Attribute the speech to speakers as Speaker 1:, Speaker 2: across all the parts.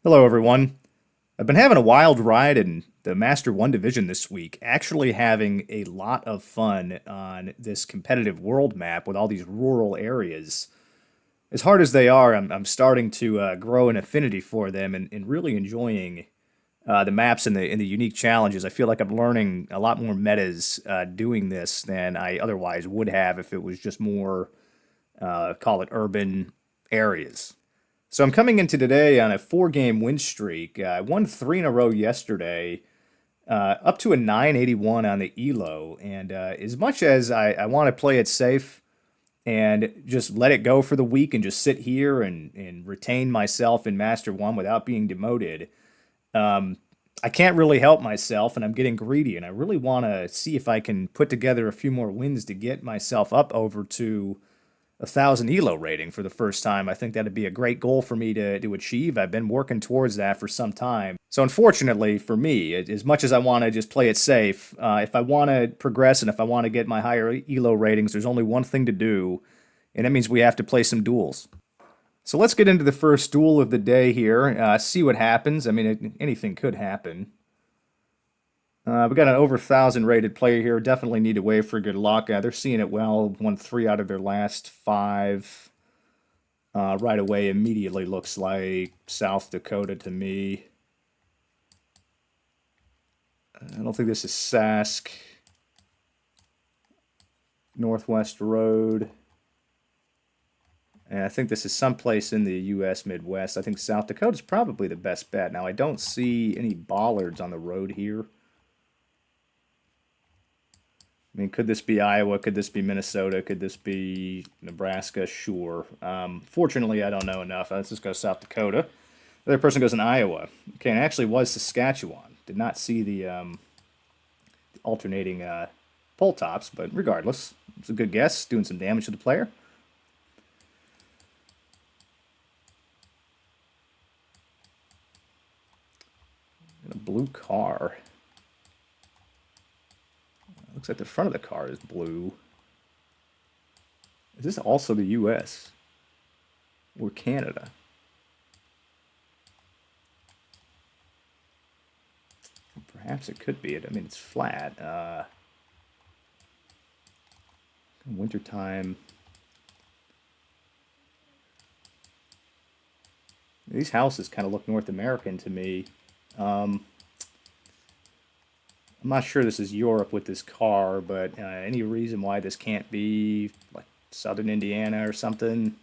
Speaker 1: Hello, everyone. I've been having a wild ride in the Master 1 division this week, actually having a lot of fun on this competitive world map with all these rural areas. As hard as they are, I'm starting to grow an affinity for them and really enjoying the maps and the unique challenges. I feel like I'm learning a lot more metas doing this than I otherwise would have if it was just more, call it urban areas. So I'm coming into today on a four-game win streak. I won three in a row yesterday, up to a 981 on the elo. And as much as I want to play it safe and just let it go for the week and just sit here and retain myself in Master 1 without being demoted, um, I can't really help myself and I'm getting greedy. And I really want to see if I can put together a few more wins to get myself up over to 1,000 elo rating for the first time. I think that'd be a great goal for me to achieve. I've been working towards that for some time. So unfortunately for me, as much as I want to just play it safe, if I want to progress and if I want to get my higher elo ratings, there's only one thing to do, and that means we have to play some duels. So let's get into the first duel of the day here. See what happens. I mean, anything could happen. We got an over 1,000 rated player here. Definitely need to wait for good luck. They're seeing it well. Won three out of their last five. Right away, immediately looks like South Dakota to me. I don't think this is Sask. Northwest Road. And I think this is someplace in the U.S. Midwest. I think South Dakota is probably the best bet. Now, I don't see any bollards on the road here. I mean, could this be Iowa? Could this be Minnesota? Could this be Nebraska? Sure. Fortunately, I don't know enough. Let's just go South Dakota. The other person goes in Iowa. Okay, and it actually was Saskatchewan. Did not see the alternating pole tops, but regardless, it's a good guess. Doing some damage to the player. And a blue car. Looks like the front of the car is blue. Is this also the U.S. or Canada? Perhaps it could be it. I mean, it's flat. Wintertime. These houses kind of look North American to me. Um, I'm not sure this is Europe with this car, but any reason why this can't be like Southern Indiana or something?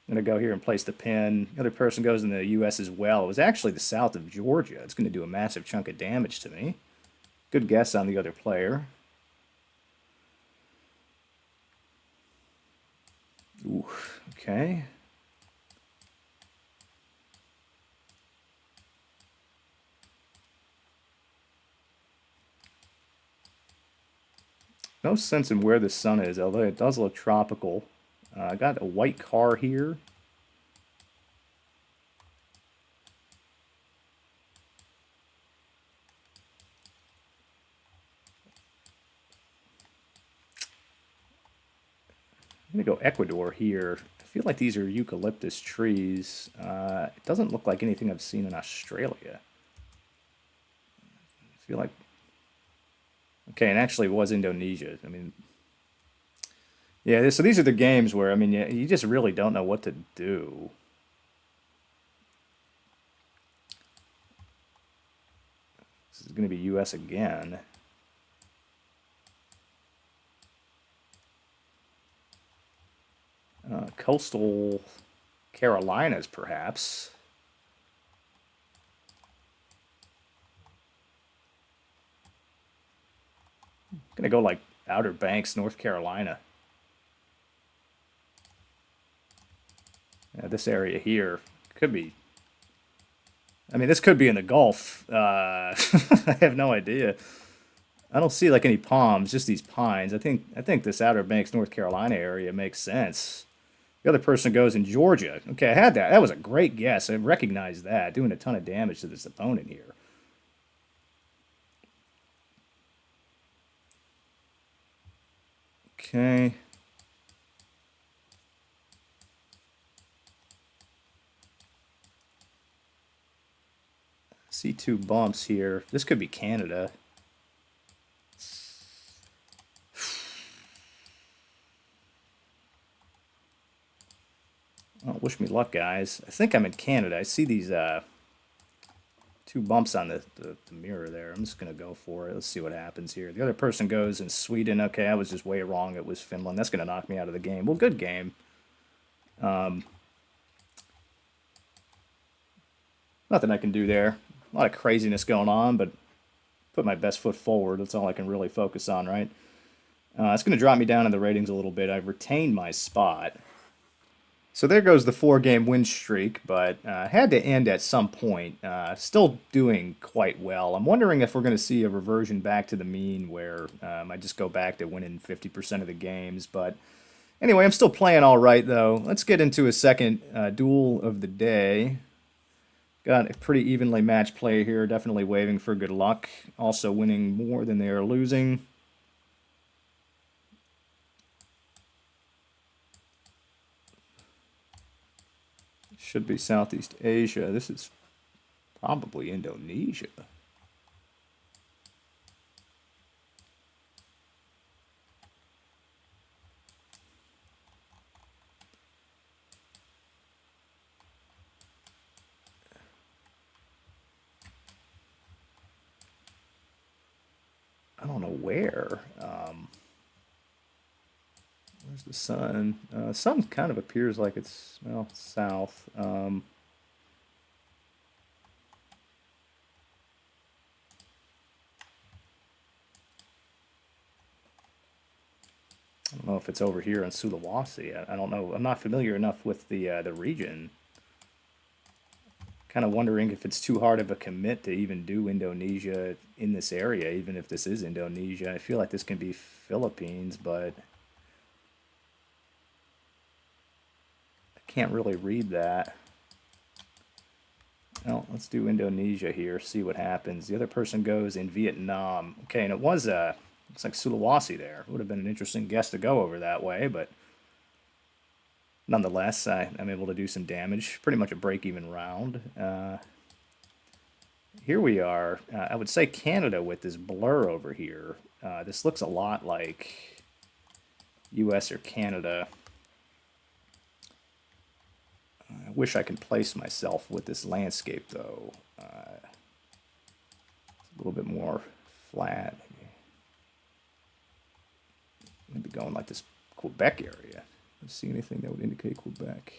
Speaker 1: I'm going to go here and place the pin. The other person goes in the U.S. as well. It was actually the south of Georgia. It's going to do a massive chunk of damage to me. Good guess on the other player. Ooh, okay. No sense in where the sun is, although it does look tropical. I got a white car here. I'm going to go Ecuador here. I feel like these are eucalyptus trees. It doesn't look like anything I've seen in Australia. I feel like... Okay, and actually it was Indonesia. I mean, yeah, so these are the games where, I mean, you just really don't know what to do. This is going to be U.S. again. Coastal Carolinas, perhaps. Gonna go like Outer Banks, North Carolina. This area here could be. I mean, this could be in the Gulf. I have no idea. I don't see like any palms, just these pines. I think this Outer Banks, North Carolina area makes sense. The other person goes in Georgia. Okay, I had that. That was a great guess. I recognize that. Doing a ton of damage to this opponent here. Okay. See two bumps here. This could be Canada. Well, wish me luck, guys. I think I'm in Canada. I see these two bumps on the mirror there. I'm just going to go for it. Let's see what happens here. The other person goes in Sweden. Okay, I was just way wrong. It was Finland. That's going to knock me out of the game. Well, good game. Nothing I can do there. A lot of craziness going on, but put my best foot forward. That's all I can really focus on, right? It's going to drop me down in the ratings a little bit. I've retained my spot. So there goes the 4-game win streak, but had to end at some point. Still doing quite well. I'm wondering if we're going to see a reversion back to the mean where I just go back to winning 50% of the games. But anyway, I'm still playing all right, though. Let's get into a second duel of the day. Got a pretty evenly matched play here. Definitely waving for good luck. Also winning more than they are losing. Should be Southeast Asia. This is probably Indonesia. I don't know where. Where's the sun? Sun kind of appears like it's, well, south. I don't know if it's over here in Sulawesi. I don't know. I'm not familiar enough with the region. Kind of wondering if it's too hard of a commit to even do Indonesia in this area, even if this is Indonesia. I feel like this can be Philippines, but I can't really read that. Well, let's do Indonesia here, see what happens. The other person goes in Vietnam. Okay, and it was looks like Sulawesi there. Would have been an interesting guess to go over that way, but nonetheless, I'm able to do some damage. Pretty much a break-even round. Here we are. I would say Canada with this blur over here. This looks a lot like US or Canada. I wish I could place myself with this landscape, though. It's a little bit more flat. Maybe going like this Quebec area. Let's see anything that would indicate Quebec.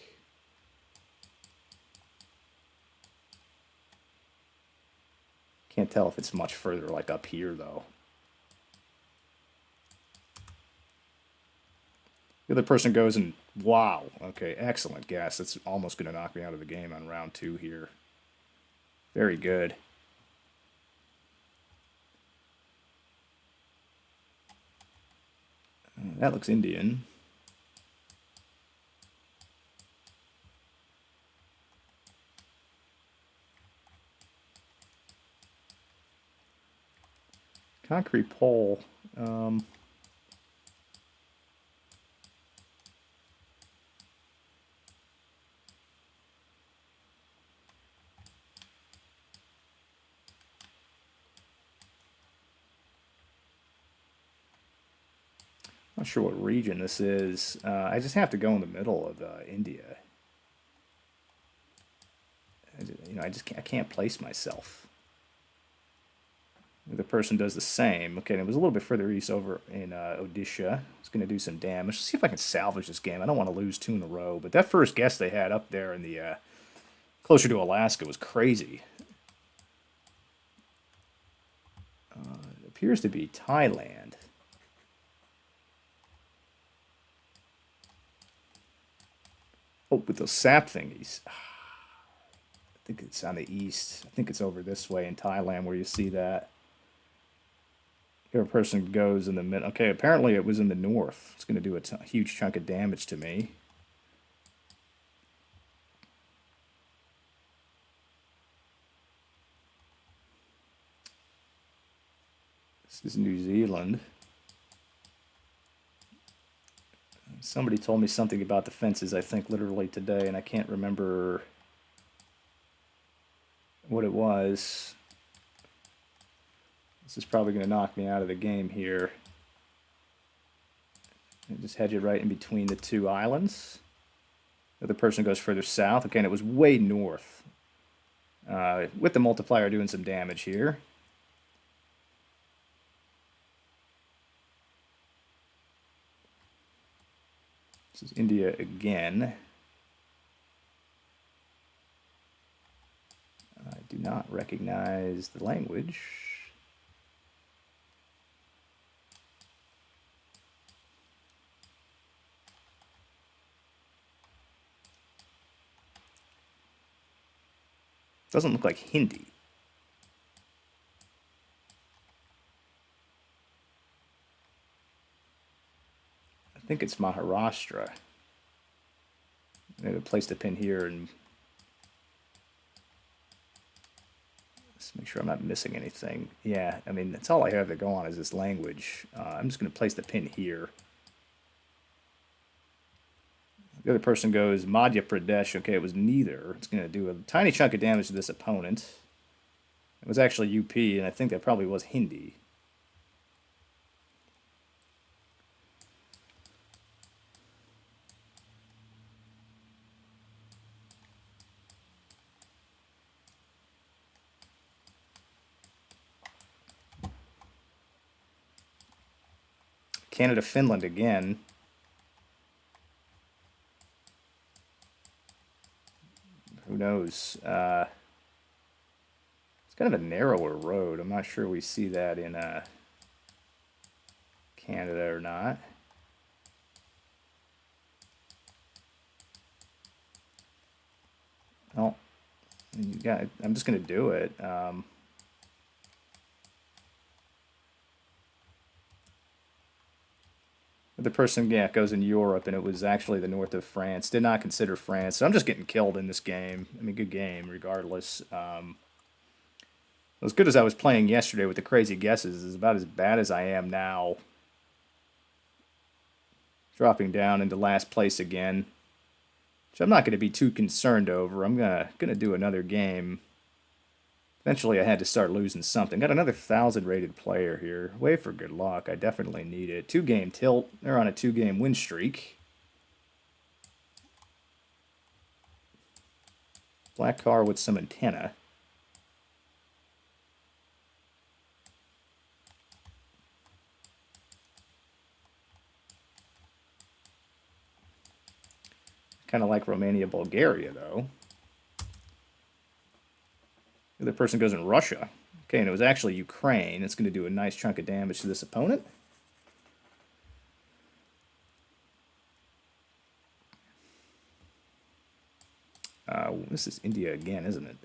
Speaker 1: Can't tell if it's much further like up here, though. The other person goes and, wow, okay, excellent guess. That's almost going to knock me out of the game on round 2 here. Very good. That looks Indian. Concrete pole. Not sure what region this is. I just have to go in the middle of India. I can't place myself. The person does the same. Okay, and it was a little bit further east over in Odisha. It's going to do some damage. Let's see if I can salvage this game. I don't want to lose 2 in a row, but that first guess they had up there in the closer to Alaska was crazy. It appears to be Thailand. Oh, with those sap thingies. I think it's on the east. I think it's over this way in Thailand where you see that. Here a person goes in the middle. Okay, apparently it was in the north. It's going to do a huge chunk of damage to me. This is New Zealand. Somebody told me something about the fences, I think, literally today, and I can't remember. what it was. This is probably going to knock me out of the game here. And just hedge it right in between the two islands. The other person goes further south. Okay, and it was way north. With the multiplier doing some damage here. This is India again. I do not recognize the language. Doesn't look like Hindi. I think it's Maharashtra. Maybe place the pin here and let's make sure I'm not missing anything. Yeah, I mean, that's all I have to go on is this language. I'm just going to place the pin here. The other person goes Madhya Pradesh. Okay, it was neither. It's going to do a tiny chunk of damage to this opponent. It was actually UP, and I think that probably was Hindi. Canada, Finland again. Who knows? It's kind of a narrower road. I'm not sure we see that in Canada or not. Well, I'm just going to do it. The person, yeah, goes in Europe, and it was actually the north of France. Did not consider France. So I'm just getting killed in this game. I mean, good game, regardless. As good as I was playing yesterday with the crazy guesses is about as bad as I am now. Dropping down into last place again. Which I'm not going to be too concerned over. I'm gonna do another game. Eventually, I had to start losing something. Got another 1,000 rated player here. Way for good luck. I definitely need it. 2-game tilt. They're on a 2-game win streak. Black car with some antenna. Kind of like Romania, Bulgaria, though. The other person goes in Russia. Okay, and it was actually Ukraine. It's going to do a nice chunk of damage to this opponent. This is India again, isn't it?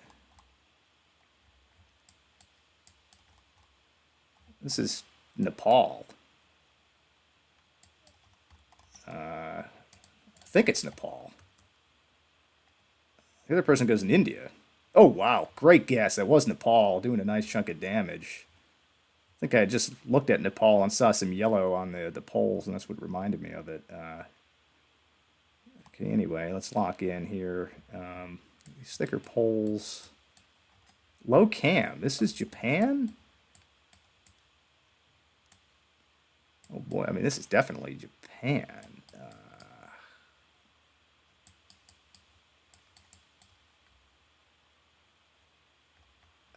Speaker 1: This is Nepal. I think it's Nepal. The other person goes in India. Oh, wow. Great guess. That was Nepal, doing a nice chunk of damage. I think I just looked at Nepal and saw some yellow on the poles, and that's what reminded me of it. Okay, anyway, let's lock in here. These thicker poles. Low cam. This is Japan? Oh, boy. I mean, this is definitely Japan.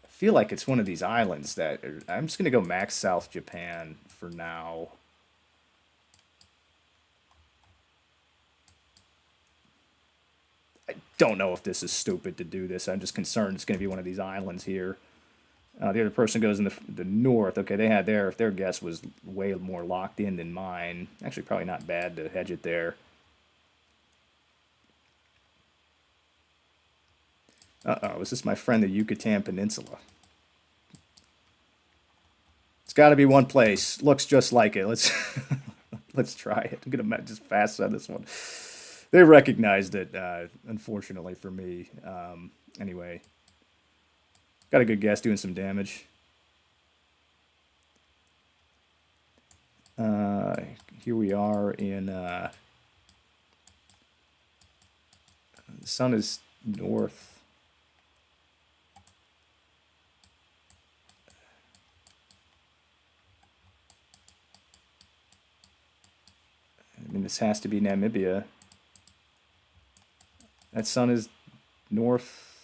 Speaker 1: I feel like it's one of these islands that I'm just going to go max South Japan for now. I don't know if this is stupid to do this. I'm just concerned it's going to be one of these islands here. The other person goes in the north. Okay, they had their guess was way more locked in than mine. Actually, probably not bad to hedge it there. Uh-oh, is this my friend the Yucatan Peninsula? It's got to be one place. Looks just like it. Let's let's try it. I'm gonna just fast on this one. They recognized it, unfortunately for me. Anyway, got a good guess, doing some damage. Here we are in. The sun is north. This has to be Namibia. That sun is north.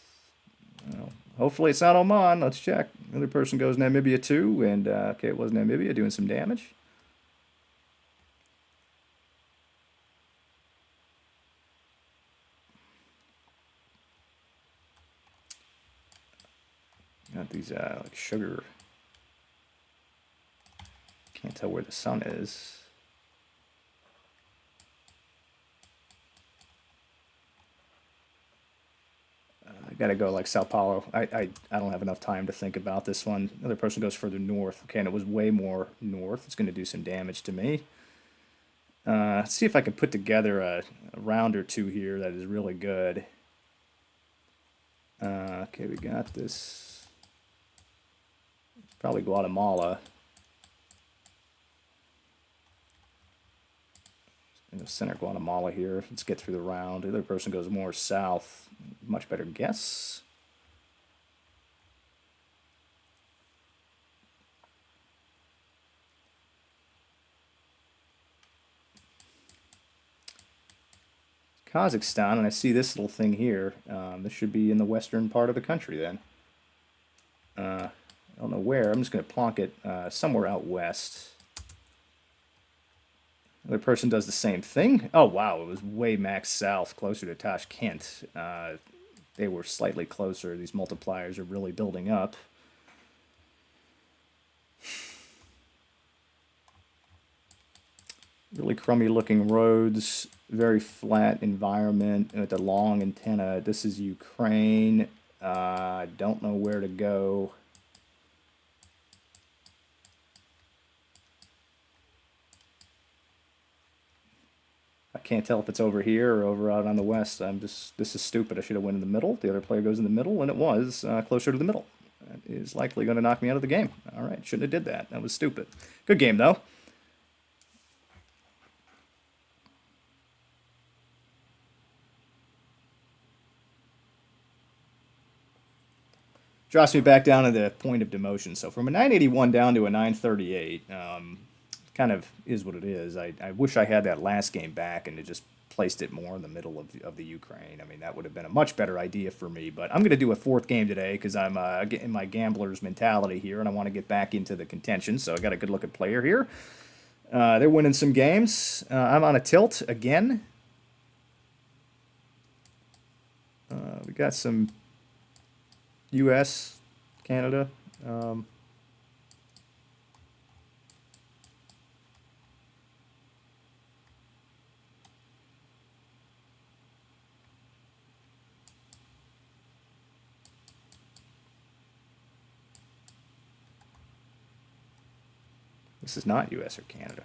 Speaker 1: Well, hopefully it's not Oman. Let's check. Another person goes Namibia too, and okay, it was Namibia doing some damage. Got these like sugar. Can't tell where the sun is. I gotta go like Sao Paulo. I don't have enough time to think about this one. Another person goes further north. Okay, and it was way more north. It's gonna do some damage to me. Let's see if I can put together a round or two here that is really good. Okay, we got this. It's probably Guatemala. In the center Guatemala here. Let's get through the round. The other person goes more south. Much better guess. Kazakhstan, and I see this little thing here. This should be in the western part of the country then. I don't know where. I'm just going to plonk it somewhere out west. Another person does the same thing. Oh, wow. It was way max south, closer to Tashkent. They were slightly closer. These multipliers are really building up. Really crummy looking roads, very flat environment with a long antenna. This is Ukraine. I don't know where to go. I can't tell if it's over here or over out on the west. This is stupid. I should have went in the middle. The other player goes in the middle, and it was closer to the middle. That is likely going to knock me out of the game. All right, shouldn't have did that. That was stupid. Good game, though. Drops me back down to the point of demotion. So from a 981 down to a 938, kind of is what it is. I wish I had that last game back and it just placed it more in the middle of the Ukraine. I mean, that would have been a much better idea for me. But I'm going to do a fourth game today because I'm getting my gambler's mentality here and I want to get back into the contention. So I got a good look at player here. They're winning some games. I'm on a tilt again. We got some U.S., Canada. This is not U.S. or Canada.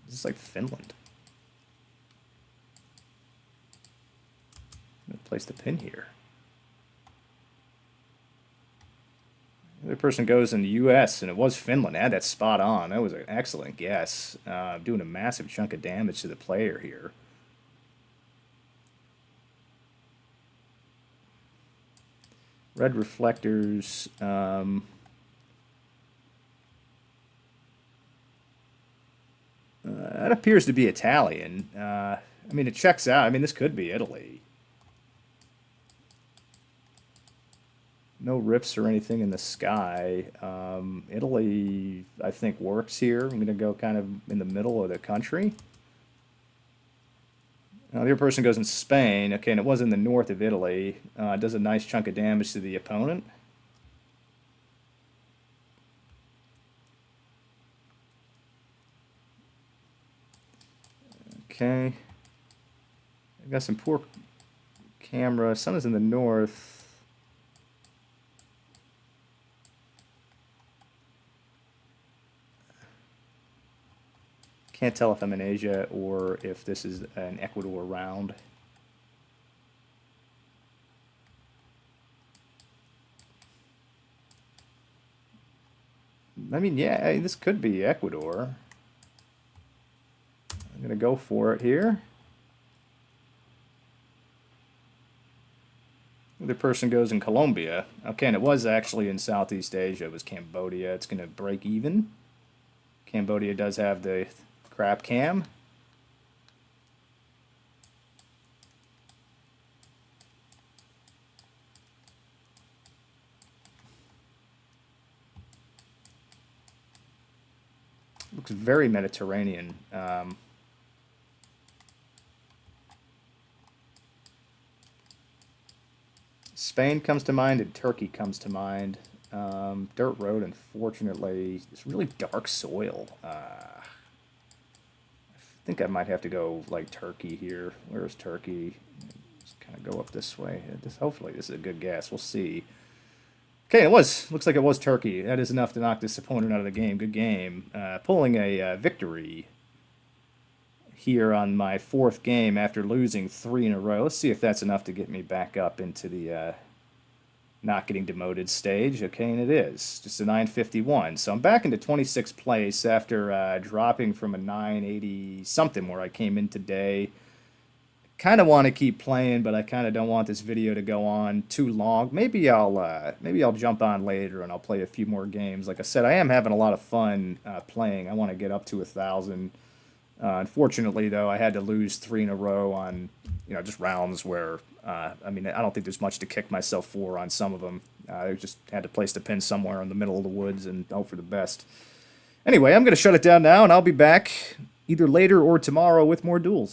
Speaker 1: This is like Finland. I'm gonna place the pin here. The other person goes in the U.S. and it was Finland. That's spot on. That was an excellent guess. Doing a massive chunk of damage to the player here. Red reflectors. That appears to be Italian. I mean, it checks out. I mean, this could be Italy. No rips or anything in the sky. Italy, I think, works here. I'm going to go kind of in the middle of the country. The other person goes in Spain. Okay, and it was in the north of Italy. Does a nice chunk of damage to the opponent. Okay. I got some poor camera. Sun is in the north. Can't tell if I'm in Asia or if this is an Ecuador round. I mean, yeah, this could be Ecuador. I'm going to go for it here. Other person goes in Colombia. Okay, and it was actually in Southeast Asia. It was Cambodia. It's going to break even. Cambodia does have the crap cam. Looks very Mediterranean. Spain comes to mind and Turkey comes to mind. Dirt road, unfortunately, it's really dark soil. I think I might have to go like Turkey here. Where's Turkey? Just kind of go up this way. Hopefully this is a good guess. We'll see. Okay, it was. Looks like it was Turkey. That is enough to knock this opponent out of the game. Good game. Pulling a victory here on my fourth game after losing 3 in a row. Let's see if that's enough to get me back up into the not getting demoted stage. Okay, and it is. Just a 951. So I'm back into 26th place after dropping from a 980 something where I came in today. Kind of want to keep playing, but I kind of don't want this video to go on too long. Maybe I'll jump on later and I'll play a few more games. Like I said, I am having a lot of fun playing. I want to get up to 1,000. Unfortunately, though, I had to lose 3 in a row on, just rounds where, I don't think there's much to kick myself for on some of them. I just had to place the pin somewhere in the middle of the woods and hope for the best. Anyway, I'm going to shut it down now, and I'll be back either later or tomorrow with more duels.